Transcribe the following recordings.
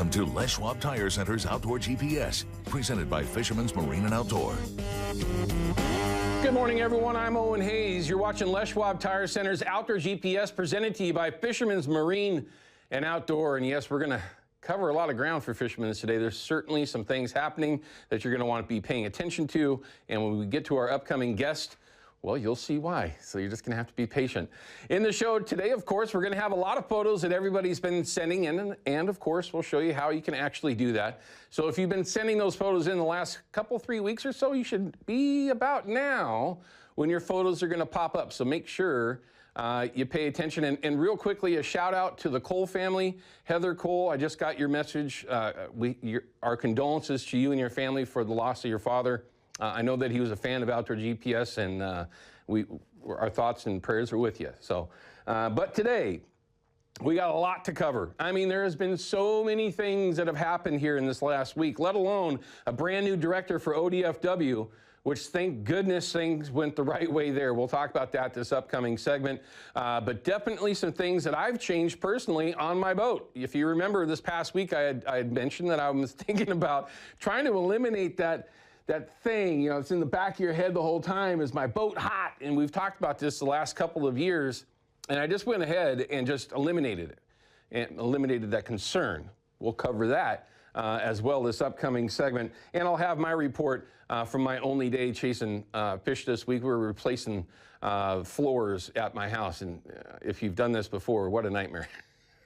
Welcome to Les Schwab Tire Center's Outdoor GPS, presented by Fisherman's Marine and Outdoor. Good morning, everyone. I'm Owen Hayes. You're watching Les Schwab Tire Center's Outdoor GPS, presented to you by Fisherman's Marine and Outdoor. And yes, we're going to cover a lot of ground for fishermen today. There's certainly some things happening that you're going to want to be paying attention to. And when we get to our upcoming guest, well, you'll see why. So you're just going to have to be patient. In the show today, of course, we're going to have a lot of photos that everybody's been sending in. And of course, we'll show you how you can actually do that. So if you've been sending those photos in the last couple, 3 weeks or so, you should be about now when your photos are going to pop up. So make sure you pay attention. And real quickly, a shout out to the Cole family. Heather Cole, I just got your message. Our condolences to you and your family for the loss of your father. I know that he was a fan of Outdoor GPS, and our thoughts and prayers are with you. So, but today, we got a lot to cover. I mean, there has been so many things that have happened here in this last week, let alone a brand new director for ODFW, which thank goodness things went the right way there. We'll talk about that this upcoming segment, but definitely some things that I've changed personally on my boat. If you remember this past week, I had mentioned that I was thinking about trying to eliminate that thing, you know, it's in the back of your head the whole time, is my boat hot? And we've talked about this the last couple of years, and I just went ahead and just eliminated it, and eliminated that concern. We'll cover that as well this upcoming segment, and I'll have my report from my only day chasing fish this week. We're replacing floors at my house, and if you've done this before, what a nightmare.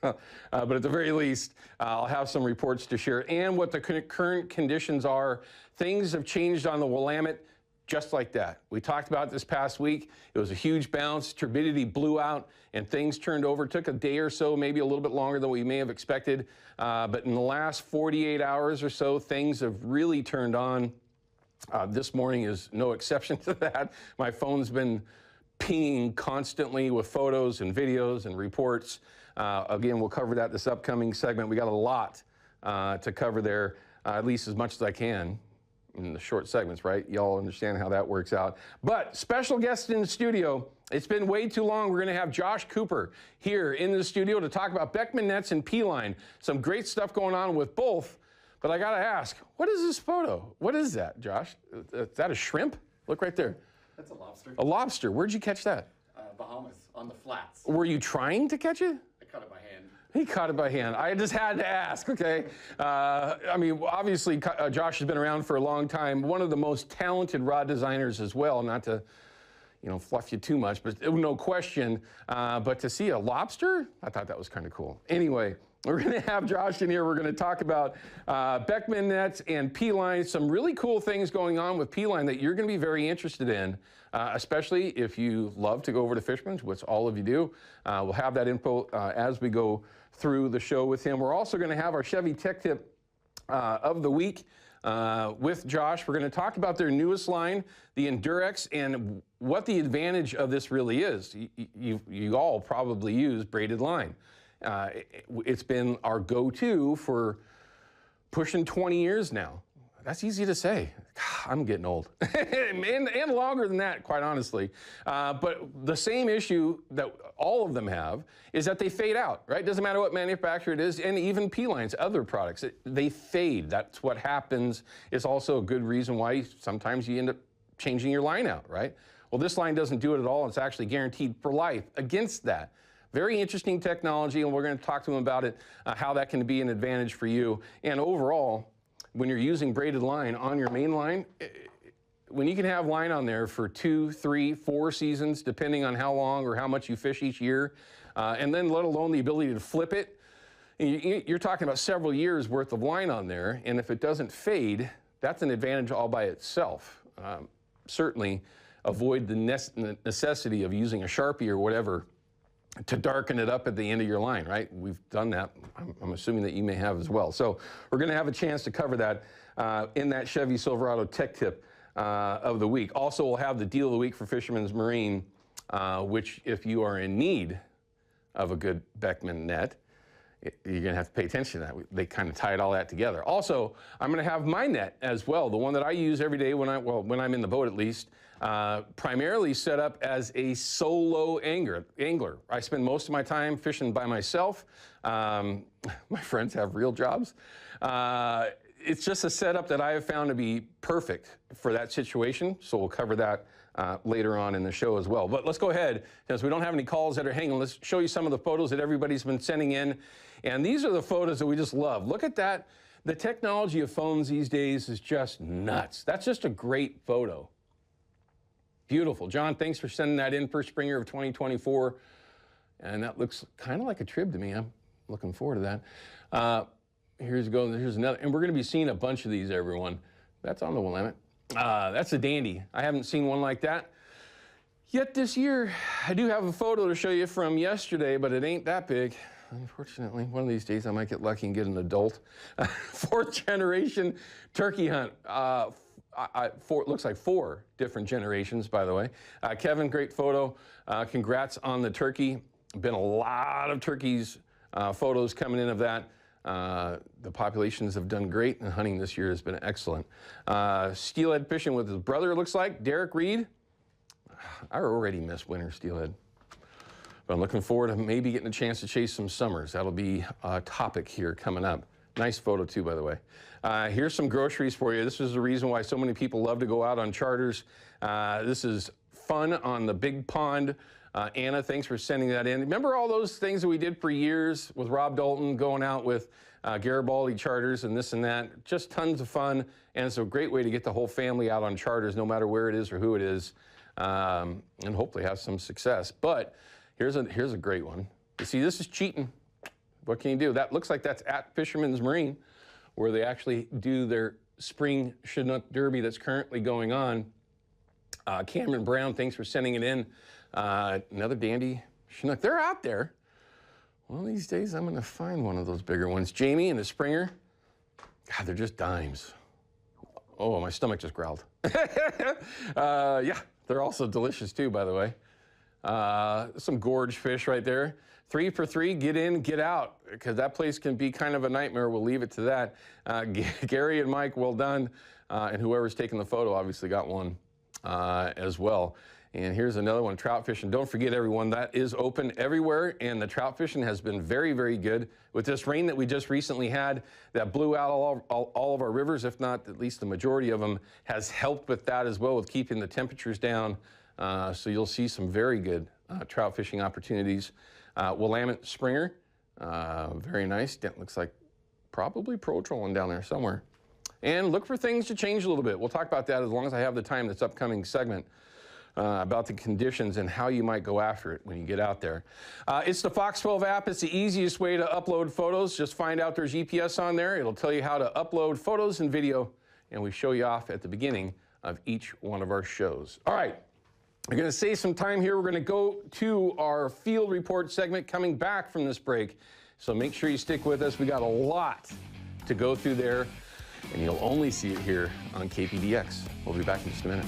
But at the very least, I'll have some reports to share and what the current conditions are. Things have changed on the Willamette just like that. We talked about this past week. It was a huge bounce. Turbidity blew out and things turned over. It took a day or so, maybe a little bit longer than we may have expected. But in the last 48 hours or so, things have really turned on. This morning is no exception to that. My phone's been pinging constantly with photos and videos and reports. Again, we'll cover that this upcoming segment. We got a lot to cover there, at least as much as I can in the short segments, right? Y'all understand how that works out. But special guest in the studio. It's been way too long. We're going to have Josh Cooper here in the studio to talk about Beckman nets and P-line. Some great stuff going on with both. But I got to ask, what is this photo? What is that, Josh? Is that a shrimp? Look right there. That's a lobster. A lobster. Where'd you catch that? Bahamas, on the flats. Were you trying to catch it? I caught it by hand. He caught it by hand. I just had to ask, okay? I mean, obviously, Josh has been around for a long time. One of the most talented rod designers as well, not to, you know, fluff you too much, but no question. But to see a lobster, I thought that was kind of cool. Anyway, we're going to have Josh in here. We're going to talk about Beckman nets and P-line, some really cool things going on with P-line that you're going to be very interested in, especially if you love to go over to Fishman's, which all of you do. We'll have that info as we go through the show with him. We're also going to have our Chevy Tech Tip of the week with Josh. We're going to talk about their newest line, the Endurex, and what the advantage of this really is. You all probably use braided line. It's been our go-to for pushing 20 years now. That's easy to say. I'm getting old. and longer than that, quite honestly. But the same issue that all of them have is that they fade out, right? Doesn't matter what manufacturer it is, and even P-lines, other products, they fade. That's what happens. It's also a good reason why sometimes you end up changing your line out, right? Well, this line doesn't do it at all. It's actually guaranteed for life against that. Very interesting technology, and we're going to talk to them about it, how that can be an advantage for you. And overall, when you're using braided line on your main line, when you can have line on there for 2, 3, 4 seasons, depending on how long or how much you fish each year, and then let alone the ability to flip it, you're talking about several years worth of line on there, and if it doesn't fade, that's an advantage all by itself. Certainly avoid the necessity of using a Sharpie or whatever to darken it up at the end of your line, right? We've done that. I'm assuming that you may have as well. So we're going to have a chance to cover that in that Chevy Silverado Tech Tip of the week. Also, we'll have the deal of the week for Fisherman's Marine, which if you are in need of a good Beckman net, you're going to have to pay attention to that. They kind of tied all that together. Also, I'm going to have my net as well, the one that I use every day when I'm in the boat at least. primarily set up as a solo angler. I spend most of my time fishing by myself. My friends have real jobs. It's just a setup that I have found to be perfect for that situation, so we'll cover that later on in the show as well. But let's go ahead, because we don't have any calls that are hanging. Let's show you some of the photos that everybody's been sending in. And these are the photos that we just love. Look at that. The technology of phones these days is just nuts. That's just a great photo. Beautiful. John, thanks for sending that in for Springer of 2024. And that looks kind of like a trib to me. I'm looking forward to that. Here's another. And we're going to be seeing a bunch of these, everyone. That's on the Willamette. That's a dandy. I haven't seen one like that yet this year. I do have a photo to show you from yesterday, but it ain't that big. Unfortunately, one of these days I might get lucky and get an adult. Fourth generation turkey hunt. Looks like 4 different generations, by the way. Kevin, great photo. Congrats on the turkey. Been a lot of turkeys, photos coming in of that. The populations have done great, and hunting this year has been excellent. Steelhead fishing with his brother, it looks like. Derek Reed. I already miss winter steelhead, but I'm looking forward to maybe getting a chance to chase some summers. That'll be a topic here coming up. Nice photo too, by the way. Here's some groceries for you. This is the reason why so many people love to go out on charters. This is fun on the big pond. Anna, thanks for sending that in. Remember all those things that we did for years with Rob Dalton, going out with Garibaldi charters and this and that? Just tons of fun, and it's a great way to get the whole family out on charters, no matter where it is or who it is, and hopefully have some success. But here's a great one. You see, this is cheating. What can you do? That looks like that's at Fisherman's Marine, where they actually do their spring Chinook Derby that's currently going on. Cameron Brown, thanks for sending it in. Another dandy Chinook. They're out there. One of these days, I'm going to find one of those bigger ones. Jamie and the Springer. God, they're just dimes. Oh, my stomach just growled. Yeah, they're also delicious too, by the way. Some gorge fish right there. 3 for 3, get in, get out, because that place can be kind of a nightmare. We'll leave it to that. Gary and Mike, well done. And whoever's taking the photo obviously got one as well. And here's another one, trout fishing. Don't forget, everyone, that is open everywhere, and the trout fishing has been very, very good. With this rain that we just recently had that blew out all of our rivers, if not at least the majority of them, has helped with that as well, with keeping the temperatures down. So you'll see some very good trout fishing opportunities. Willamette Springer, very nice. That looks like probably pro trolling down there somewhere. And look for things to change a little bit. We'll talk about that as long as I have the time this upcoming segment. About the conditions and how you might go after it when you get out there. It's the Fox 12 app. It's the easiest way to upload photos. Just find out there's GPS on there. It'll tell you how to upload photos and video, and we show you off at the beginning of each one of our shows. All right, we're going to save some time here. We're going to go to our field report segment coming back from this break, so make sure you stick with us. We got a lot to go through there, and you'll only see it here on KPDX. We'll be back in just a minute.